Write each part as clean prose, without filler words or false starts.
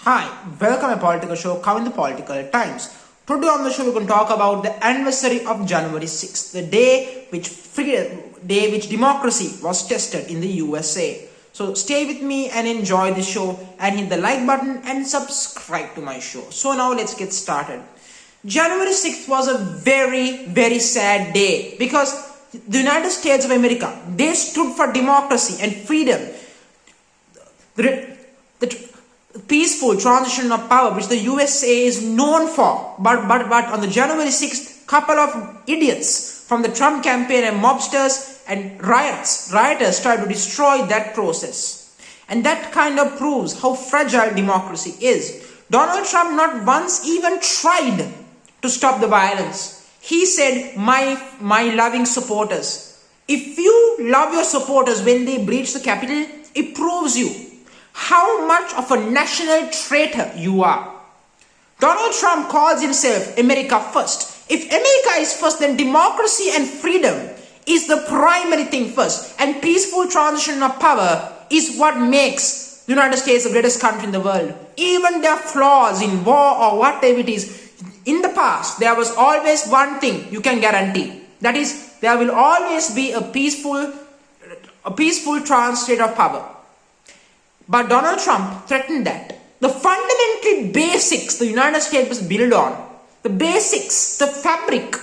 Hi, welcome to my political show, Kavindu Political Times. Today on the show, we're going to talk about the anniversary of January 6th, the day which democracy was tested in the USA. So stay with me and enjoy the show and hit the like button and subscribe to my show. So now let's get started. January 6th was a very sad day because the United States of America, they stood for democracy and freedom. The peaceful transition of power which the USA is known for, but on the January 6th, couple of idiots from the Trump campaign and mobsters and rioters tried to destroy that process. And that kind of proves how fragile democracy is. Donald Trump not once even tried to stop the violence. He said, my loving supporters. If you love your supporters when they breach the Capitol, it proves you how much of a national traitor you are. Donald Trump calls himself America first. If America is first, then democracy and freedom is the primary thing first. And peaceful transition of power is what makes the United States the greatest country in the world. Even their flaws in war or whatever it is, in the past, there was always one thing you can guarantee. That is, there will always be a peaceful transit of power. But Donald Trump threatened that. The fundamental basics the United States was built on, the basics, the fabric,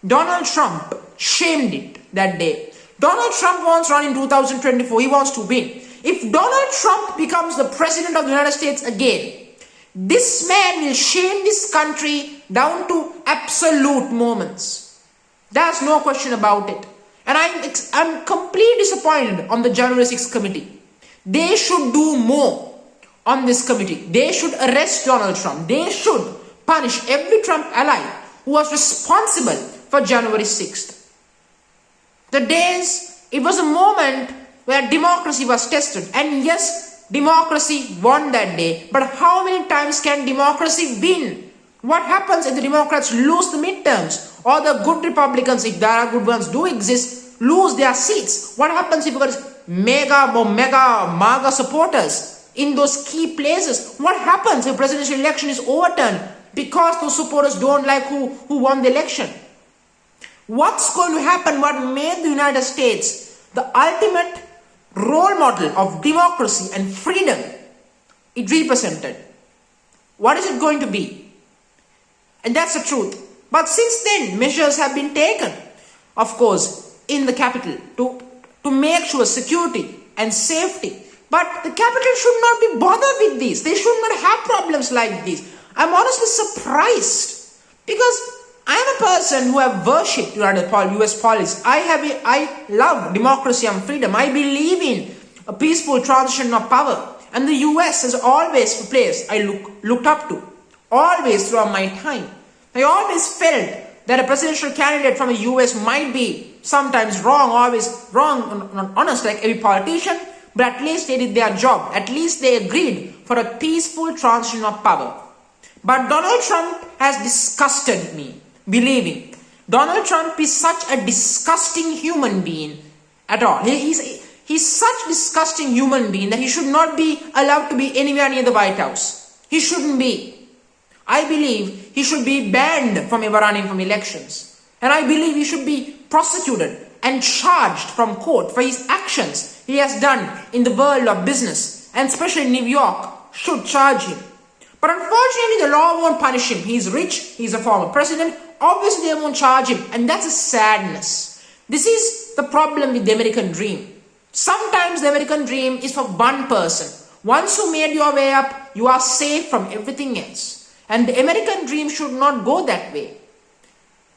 Donald Trump shamed it that day. Donald Trump wants to run in 2024. He wants to win. If Donald Trump becomes the president of the United States again, this man will shame this country down to absolute moments. There's no question about it. And I'm completely disappointed on the January 6th committee. They should do more on this committee. They should arrest Donald Trump. They should punish every Trump ally who was responsible for January 6th. It was a moment where democracy was tested. And yes, democracy won that day. But how many times can democracy win? What happens if the Democrats lose the midterms? Or the good Republicans, if there are good ones, do exist, lose their seats? What happens if there MAGA supporters in those key places? What happens if presidential election is overturned because those supporters don't like who won the election? What's going to happen? What made the United States the ultimate role model of democracy and freedom it represented? What is it going to be? And that's the truth. But since then, measures have been taken, of course, in the Capitol to make sure security and safety. But the Capitol should not be bothered with this. They should not have problems like this. I'm honestly surprised because I'm a person who have worshipped US policy. I love democracy and freedom. I believe in a peaceful transition of power. And the US is always a place I looked up to. Always throughout my time. I always felt that a presidential candidate from the US might be sometimes wrong, always wrong, not honest like every politician, but at least they did their job. At least they agreed for a peaceful transition of power. But Donald Trump has disgusted me, believing. Donald Trump is such a disgusting human being at all. He's such a disgusting human being that he should not be allowed to be anywhere near the White House. He shouldn't be. I believe he should be banned from ever running from elections. And I believe he should be prosecuted and charged from court for his actions he has done in the world of business. And especially New York should charge him. But unfortunately, the law won't punish him. He's rich. He's a former president. Obviously, they won't charge him. And that's a sadness. This is the problem with the American dream. Sometimes the American dream is for one person. Once you made your way up, you are safe from everything else. And the American dream should not go that way.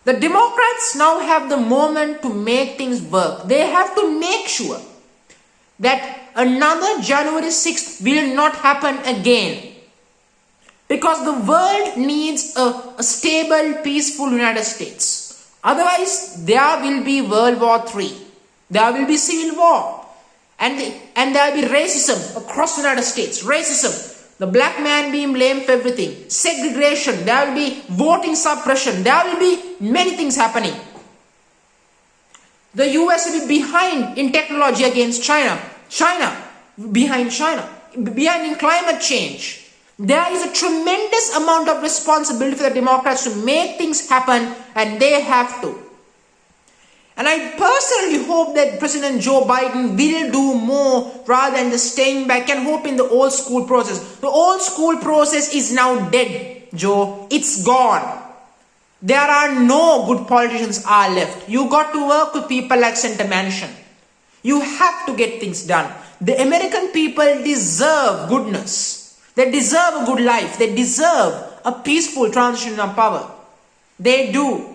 The Democrats now have the moment to make things work. They have to make sure that another January 6th will not happen again. Because the world needs a stable, peaceful United States. Otherwise, there will be World War III. There will be civil war. And there will be racism across the United States. Racism. The black man being blamed for everything. Segregation. There will be voting suppression. There will be many things happening. The US will be behind in technology against China. China behind in climate change. There is a tremendous amount of responsibility for the Democrats to make things happen, and they have to. And I personally hope that President Joe Biden will do more rather than just staying back and hoping the old school process. The old school process is now dead, Joe. It's gone. There are no good politicians are left. You got to work with people like Senator Manchin. You have to get things done. The American people deserve goodness. They deserve a good life. They deserve a peaceful transition of power. They do.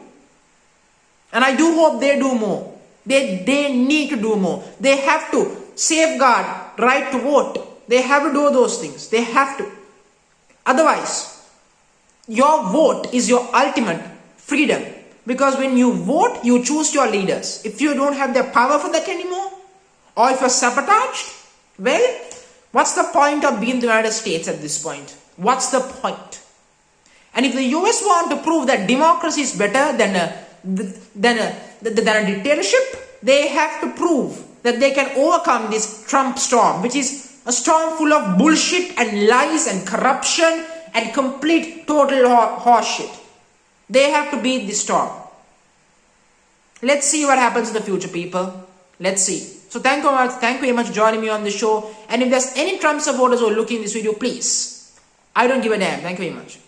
And I do hope they do more. They need to do more. They have to safeguard right to vote. They have to do those things. They have to. Otherwise, your vote is your ultimate freedom. Because when you vote, you choose your leaders. If you don't have the power for that anymore, or if you're sabotaged, well, what's the point of being the United States at this point? What's the point? And if the US want to prove that democracy is better than a dictatorship, they have to prove that they can overcome this Trump storm, which is a storm full of bullshit and lies and corruption and complete total horseshit. They have to beat this storm. Let's see what happens in the future, people. Let's see. So thank you very much for joining me on the show. And if there's any Trump supporters who are looking at this video, please, I don't give a damn. Thank you very much.